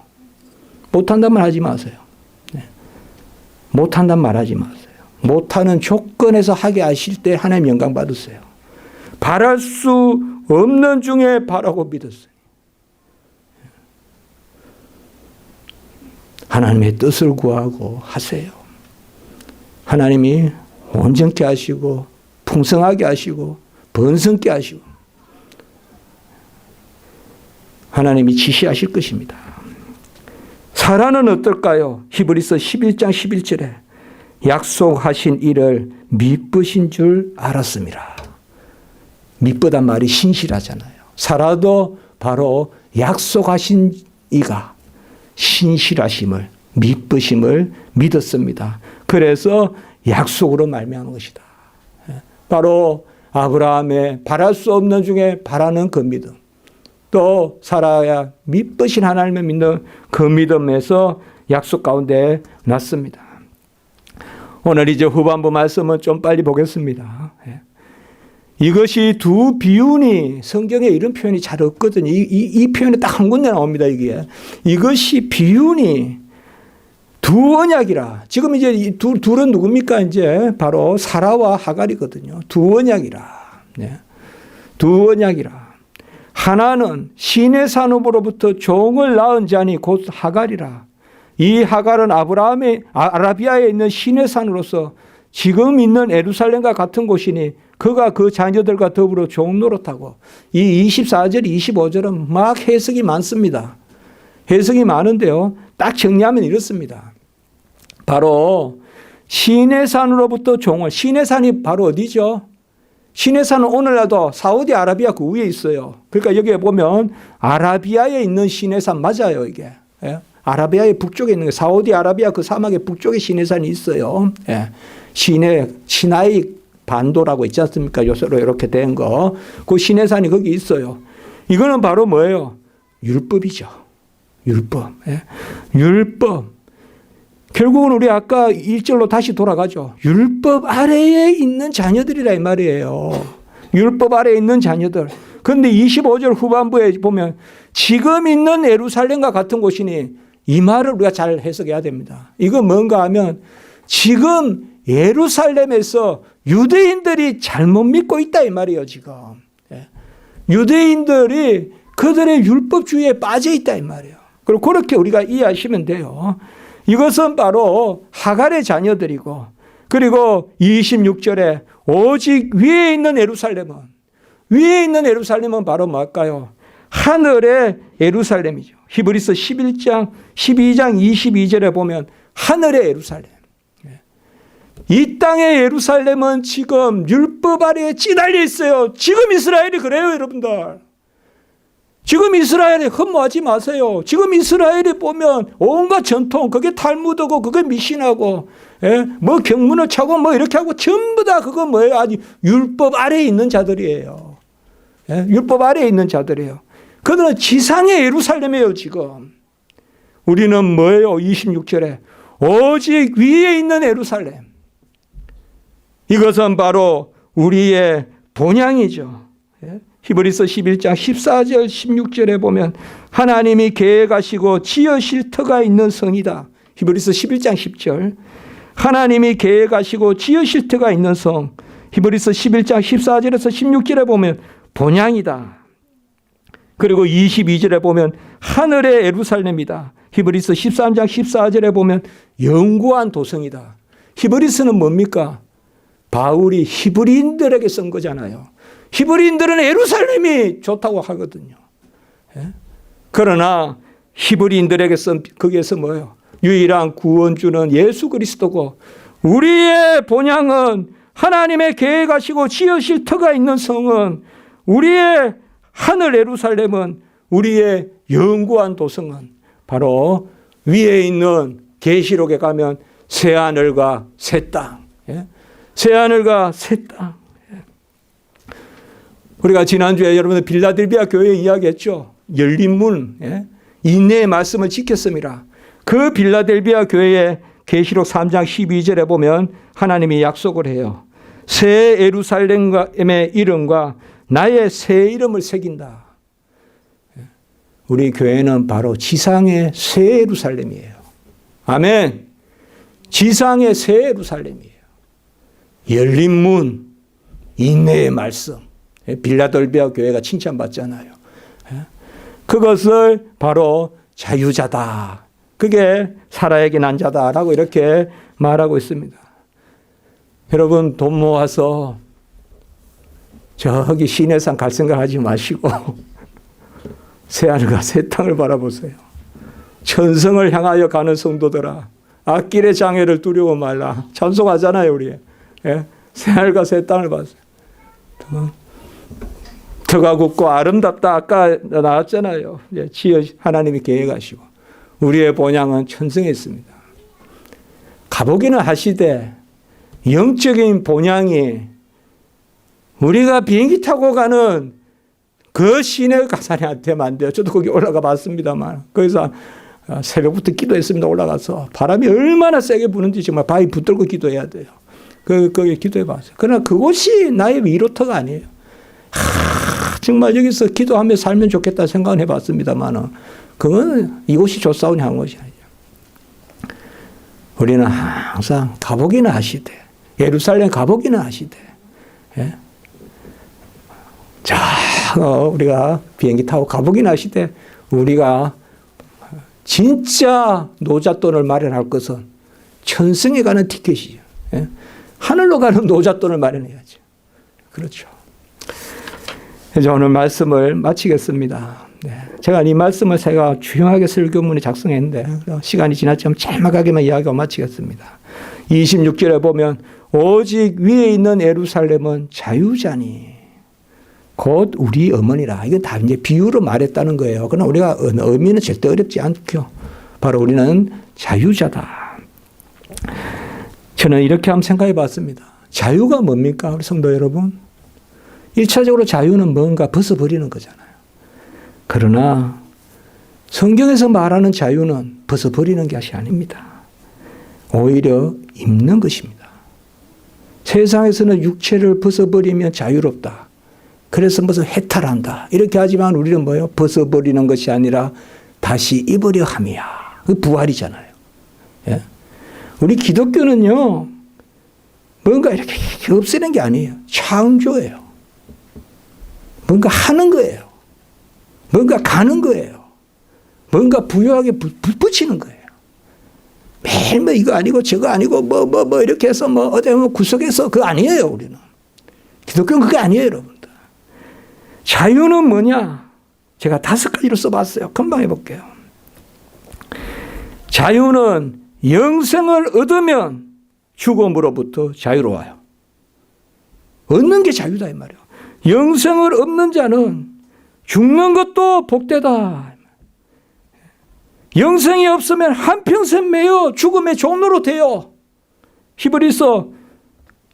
[SPEAKER 1] 못한단 말 하지 마세요. 못한단 말 하지 마세요. 못하는 조건에서 하게 하실 때 하나님 영광 받으세요. 바랄 수 없는 중에 바라고 믿었어요. 하나님의 뜻을 구하고 하세요. 하나님이 온전케 하시고 풍성하게 하시고 번성케 하시고 하나님이 지시하실 것입니다. 사라는 어떨까요? 히브리서 11장 11절에 약속하신 일을 미쁘신 줄 알았습니다. 미쁘단 말이 신실하잖아요. 사라도 바로 약속하신 이가 신실하심을, 미쁘심을 믿었습니다. 그래서 약속으로 말미암은 것이다. 바로 아브라함의 바랄 수 없는 중에 바라는 그 믿음. 또 살아야 믿으신 하나님을 믿는 그 믿음에서 약속 가운데 났습니다. 오늘 이제 후반부 말씀은 좀 빨리 보겠습니다. 이것이 두 비운이 성경에 이런 표현이 잘 없거든요. 이 표현이 딱 한 군데 나옵니다. 이것이 비운이 두 언약이라. 지금 이제 이 둘은 누굽니까? 이제 바로 사라와 하갈이거든요. 두 언약이라. 네. 두 언약이라. 하나는 신의 산업으로부터 종을 낳은 자니 곧 하갈이라. 이 하갈은 아라비아에 있는 신의 산으로서 지금 있는 예루살렘과 같은 곳이니 그가 그 자녀들과 더불어 종 노릇하고. 이 24절, 25절은 막 해석이 많습니다. 해석이 많은데요. 딱 정리하면 이렇습니다. 바로 신의 산으로부터 종을, 신의 산이 바로 어디죠? 신의 산은 오늘날도 사우디아라비아 그 위에 있어요. 그러니까 여기에 보면 아라비아에 있는 신의 산 맞아요, 이게. 예? 아라비아의 북쪽에 있는 게 사우디아라비아 그 사막의 북쪽에 신의 산이 있어요. 예. 시나이 반도라고 있지 않습니까? 요새로 이렇게 된 거. 그 신의 산이 거기 있어요. 이거는 바로 뭐예요? 율법이죠. 율법. 예. 율법. 결국은 우리 아까 1절로 다시 돌아가죠. 율법 아래에 있는 자녀들이라 이 말이에요. 율법 아래에 있는 자녀들. 그런데 25절 후반부에 보면 지금 있는 예루살렘과 같은 곳이니 이 말을 우리가 잘 해석해야 됩니다. 이건 뭔가 하면 지금 예루살렘에서 유대인들이 잘못 믿고 있다 이 말이에요. 지금. 유대인들이 그들의 율법주의에 빠져 있다 이 말이에요. 그리고 그렇게 우리가 이해하시면 돼요. 이것은 바로 하갈의 자녀들이고, 그리고 26절에 오직 위에 있는 예루살렘은 바로 뭘까요? 하늘의 예루살렘이죠. 히브리서 12장 22절에 보면 하늘의 예루살렘. 이 땅의 예루살렘은 지금 율법 아래에 찌달려 있어요. 지금 이스라엘이 그래요, 여러분들. 지금 이스라엘에 흠모하지 마세요. 지금 이스라엘에 보면 온갖 전통, 그게 탈무드고, 그게 미신하고, 예? 뭐 경문을 차고 뭐 이렇게 하고 전부 다 그거 뭐예요? 아주 율법 아래에 있는 자들이에요. 예? 율법 아래에 있는 자들이에요. 그들은 지상의 예루살렘이에요, 지금. 우리는 뭐예요? 26절에. 오직 위에 있는 예루살렘. 이것은 바로 우리의 본향이죠. 예? 히브리서 11장 14절 16절에 보면 하나님이 계획하시고 지으실 터가 있는 성이다. 히브리서 11장 10절. 하나님이 계획하시고 지으실 터가 있는 성. 히브리서 11장 14절에서 16절에 보면 본향이다. 그리고 22절에 보면 하늘의 예루살렘이다. 히브리서 13장 14절에 보면 영구한 도성이다. 히브리서는 뭡니까? 바울이 히브리인들에게 쓴 거잖아요. 히브리인들은 예루살렘이 좋다고 하거든요. 그러나 히브리인들에게 쓴 거기에서 뭐예요? 유일한 구원주는 예수 그리스도고 우리의 본향은 하나님의 계획하시고 지으실 터가 있는 성은 우리의 하늘 예루살렘은 우리의 영구한 도성은 바로 위에 있는 계시록에 가면 새하늘과 새 땅. 새하늘과 새 땅. 우리가 지난주에 여러분들 빌라델비아 교회 이야기했죠. 열린 문, 인내의 말씀을 지켰습니다. 그 빌라델비아 교회의 계시록 3장 12절에 보면 하나님이 약속을 해요. 새 예루살렘의 이름과 나의 새 이름을 새긴다. 우리 교회는 바로 지상의 새 예루살렘이에요. 아멘. 지상의 새 예루살렘이에요. 열린 문, 인내의 말씀. 빌라델비아 교회가 칭찬받잖아요. 그것을 바로 자유자다. 그게 살아야게 난 자다라고 이렇게 말하고 있습니다. 여러분 돈 모아서 저기 시내산 갈 생각하지 마시고 새하늘과 새 땅을 바라보세요. 천성을 향하여 가는 성도들아, 앞길의 장애를 두려워 말라. 찬송하잖아요, 우리. 새하늘과 새 땅을 봐세요. 터가 굽고 아름답다. 아까 나왔잖아요. 하나님이 계획하시고 우리의 본향은 천성에 있습니다. 가보기는 하시되 영적인 본향이 우리가 비행기 타고 가는 그 시내 가산이 되면 안 돼요. 저도 거기 올라가 봤습니다만. 거기서 새벽부터 기도했습니다. 올라가서. 바람이 얼마나 세게 부는지 정말 바위 붙들고 기도해야 돼요. 거기 기도해 봤어요. 그러나 그곳이 나의 위로터가 아니에요. 정말 여기서 기도하며 살면 좋겠다 생각은 해 봤습니다만, 그건 이곳이 좋사오니 하는 것이 아니죠. 우리는 항상 가보기는 하시되, 예루살렘 가보기는 하시되, 예? 자, 우리가 비행기 타고 가보기는 하시되, 우리가 진짜 노잣돈을 마련할 것은 천승에 가는 티켓이죠. 예? 하늘로 가는 노잣돈을 마련해야죠. 그렇죠. 이제 오늘 말씀을 마치겠습니다. 네. 제가 이 말씀을 제가 주요하게 설교문에 작성했는데, 시간이 지났지만 짤막하게만 이야기하고 마치겠습니다. 26절에 보면, 오직 위에 있는 예루살렘은 자유자니, 곧 우리 어머니라. 이건 다 이제 비유로 말했다는 거예요. 그러나 우리가 의미는 절대 어렵지 않죠. 바로 우리는 자유자다. 저는 이렇게 한번 생각해 봤습니다. 자유가 뭡니까? 우리 성도 여러분. 1차적으로 자유는 뭔가 벗어버리는 거잖아요. 그러나 성경에서 말하는 자유는 벗어버리는 것이 아닙니다. 오히려 입는 것입니다. 세상에서는 육체를 벗어버리면 자유롭다. 그래서 무슨 해탈한다. 이렇게 하지만 우리는 뭐예요? 벗어버리는 것이 아니라 다시 입으려 함이야. 그 부활이잖아요. 예? 우리 기독교는요, 뭔가 이렇게 없애는 게 아니에요. 창조예요. 뭔가 하는 거예요. 뭔가 가는 거예요. 뭔가 부유하게 붙이는 거예요. 매일 뭐 이거 아니고 저거 아니고 뭐 이렇게 해서 뭐 어디 구석에서 그거 아니에요, 우리는. 기독교는 그게 아니에요, 여러분들. 자유는 뭐냐? 제가 5가지로 써봤어요. 금방 해볼게요. 자유는 영생을 얻으면 죽음으로부터 자유로워요. 얻는 게 자유다 이 말이에요. 영생을 얻는 자는 죽는 것도 복되다. 영생이 없으면 한평생 매여 죽음의 종로로 돼요. 히브리서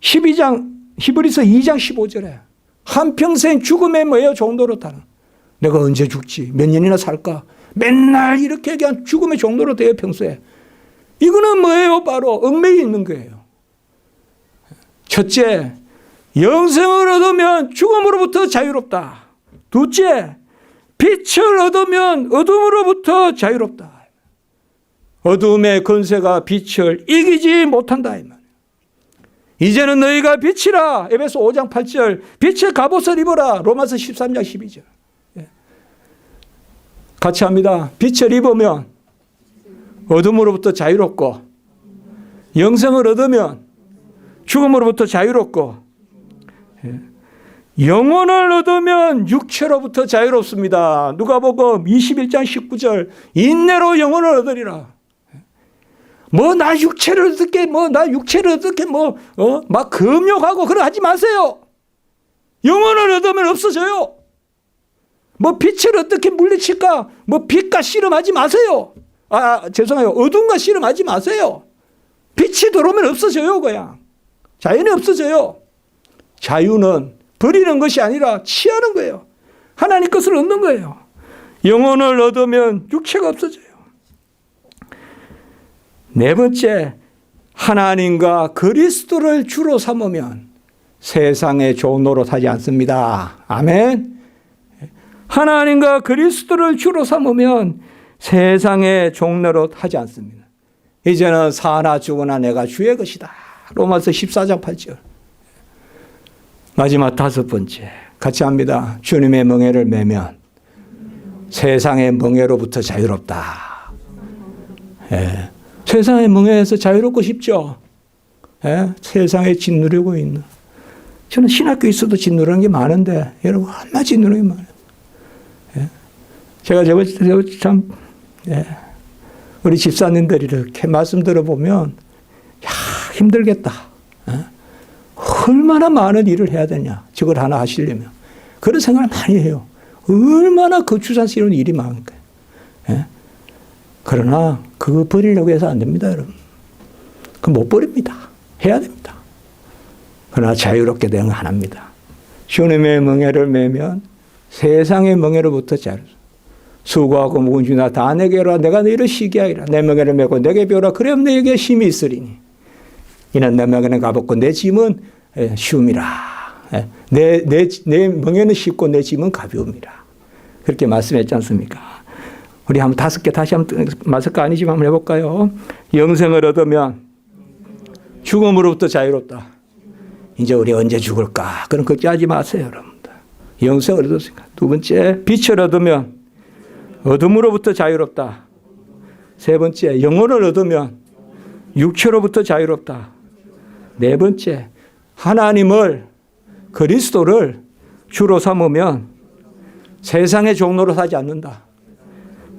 [SPEAKER 1] 2장 15절에 한평생 죽음에 매여 종로로 타는. 내가 언제 죽지? 몇 년이나 살까? 맨날 이렇게 그냥 죽음의 종로로 돼요, 평소에. 이거는 뭐예요? 바로 얽매여 있는 거예요. 첫째, 영생을 얻으면 죽음으로부터 자유롭다. 둘째, 빛을 얻으면 어둠으로부터 자유롭다. 어둠의 권세가 빛을 이기지 못한다. 이제는 너희가 빛이라. 에베소 5장 8절. 빛의 갑옷을 입어라. 로마서 13장 12절. 같이 합니다. 빛을 입으면 어둠으로부터 자유롭고, 영생을 얻으면 죽음으로부터 자유롭고, 영혼을 얻으면 육체로부터 자유롭습니다. 누가복음 21장 19절. 인내로 영혼을 얻으리라. 나 육체를 어떻게 막 금욕하고 그러 하지 마세요. 영혼을 얻으면 없어져요. 빛을 어떻게 물리칠까? 빛과 씨름하지 마세요. 죄송해요. 어둠과 씨름하지 마세요. 빛이 들어오면 없어져요, 그냥. 자연이 없어져요. 자유는 버리는 것이 아니라 취하는 거예요. 하나님 것을 얻는 거예요. 영혼을 얻으면 육체가 없어져요. 네 번째, 하나님과 그리스도를 주로 삼으면 세상의 좋은 노릇 하지 않습니다. 아멘. 하나님과 그리스도를 주로 삼으면 세상의 종노릇 하지 않습니다. 이제는 사나 죽으나 내가 주의 것이다. 로마서 14장 8절. 마지막 5번째, 같이 합니다. 주님의 멍에를 매면 세상의 멍에로부터 자유롭다. 예. 세상의 멍에에서 자유롭고 싶죠. 예? 세상에 짓누르고 있는. 저는 신학교에 있어도 짓누르는 게 많은데 여러분 얼마나 짓누르는 게 많아요. 예? 제가 참 우리 집사님들이 이렇게 말씀 들어보면 힘들겠다. 예? 얼마나 많은 일을 해야 되냐. 저걸 하나 하시려면. 그런 생각을 많이 해요. 얼마나 거추장스러운 일이 많은가. 예? 그러나 그거 버리려고 해서 안 됩니다, 여러분. 그거 못 버립니다. 해야 됩니다. 그러나 자유롭게 대응 안 합니다. 주님의 멍에를 매면 세상의 멍에로부터 자유. 수고하고 무거운 다 내게로 내가 너희를 쉬게 하리라. 내 멍에를 메고 내게 배우라. 그럼 너에게 힘이 있으리니. 이는 내 멍에는 가볍고 내 짐은 쉬움이라. 내 멍에는 쉽고 내 짐은 가벼움이라. 그렇게 말씀했지 않습니까? 우리 한번 5개 다시 한번 마스크 아니지만 한번 해볼까요? 영생을 얻으면 죽음으로부터 자유롭다. 이제 우리 언제 죽을까? 그런 걱정하지 마세요, 여러분들. 영생을 얻었으니까. 2번째, 빛을 얻으면 어둠으로부터 자유롭다. 3번째, 영혼을 얻으면 육체로부터 자유롭다. 4번째, 하나님을 그리스도를 주로 삼으면 세상의 종로로 사지 않는다.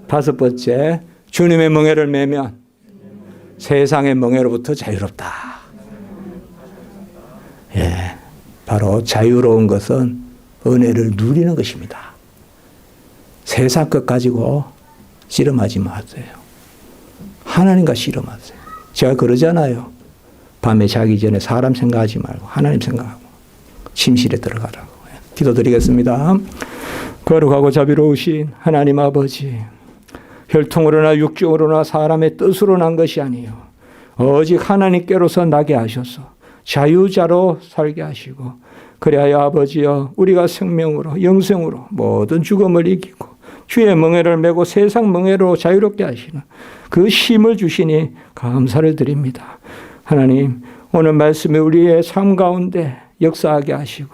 [SPEAKER 1] 5번째, 주님의 멍에를 매면 세상의 멍에로부터 자유롭다. 예, 바로 자유로운 것은 은혜를 누리는 것입니다. 세상 것 가지고 씨름하지 마세요. 하나님과 씨름하세요. 제가 그러잖아요. 밤에 자기 전에 사람 생각하지 말고 하나님 생각하고 침실에 들어가라고. 기도드리겠습니다. 거룩하고 자비로우신 하나님 아버지, 혈통으로나 육적으로나 사람의 뜻으로 난 것이 아니요 오직 하나님께로서 나게 하셔서 자유자로 살게 하시고, 그리하여 아버지여 우리가 생명으로 영생으로 모든 죽음을 이기고 주의 멍에를 메고 세상 멍에로 자유롭게 하시는 그 힘을 주시니 감사를 드립니다. 하나님, 오늘 말씀이 우리의 삶 가운데 역사하게 하시고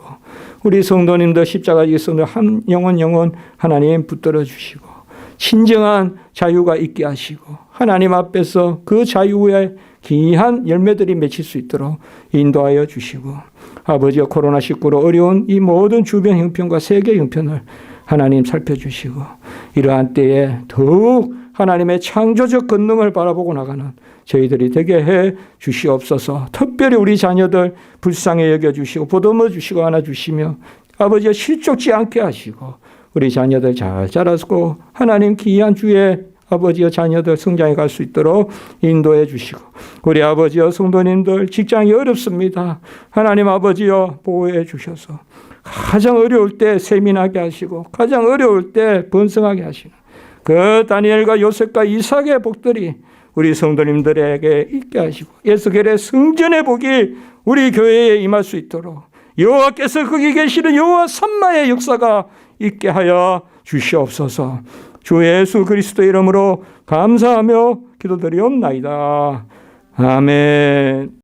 [SPEAKER 1] 우리 성도님들 십자가 지기서 한 영혼 하나님 붙들어 주시고 진정한 자유가 있게 하시고 하나님 앞에서 그 자유의 귀한 열매들이 맺힐 수 있도록 인도하여 주시고, 아버지여 코로나19로 어려운 이 모든 주변 형편과 세계 형편을 하나님 살펴주시고 이러한 때에 더욱 하나님의 창조적 권능을 바라보고 나가는 저희들이 되게 해 주시옵소서. 특별히 우리 자녀들 불쌍히 여겨주시고 보듬어 주시고 안아주시며 아버지여 실족지 않게 하시고 우리 자녀들 잘 자라고 하나님 귀한 주의 아버지여 자녀들 성장해 갈 수 있도록 인도해 주시고, 우리 아버지여 성도님들 직장이 어렵습니다. 하나님 아버지여 보호해 주셔서 가장 어려울 때 세민하게 하시고 가장 어려울 때 번성하게 하시는 그 다니엘과 요셉과 이삭의 복들이 우리 성도님들에게 있게 하시고 예수께의 성전의 복이 우리 교회에 임할 수 있도록 여호와께서 거기 계시는 여호와 삼마의 역사가 있게 하여 주시옵소서. 주 예수 그리스도의 이름으로 감사하며 기도드리옵나이다. 아멘.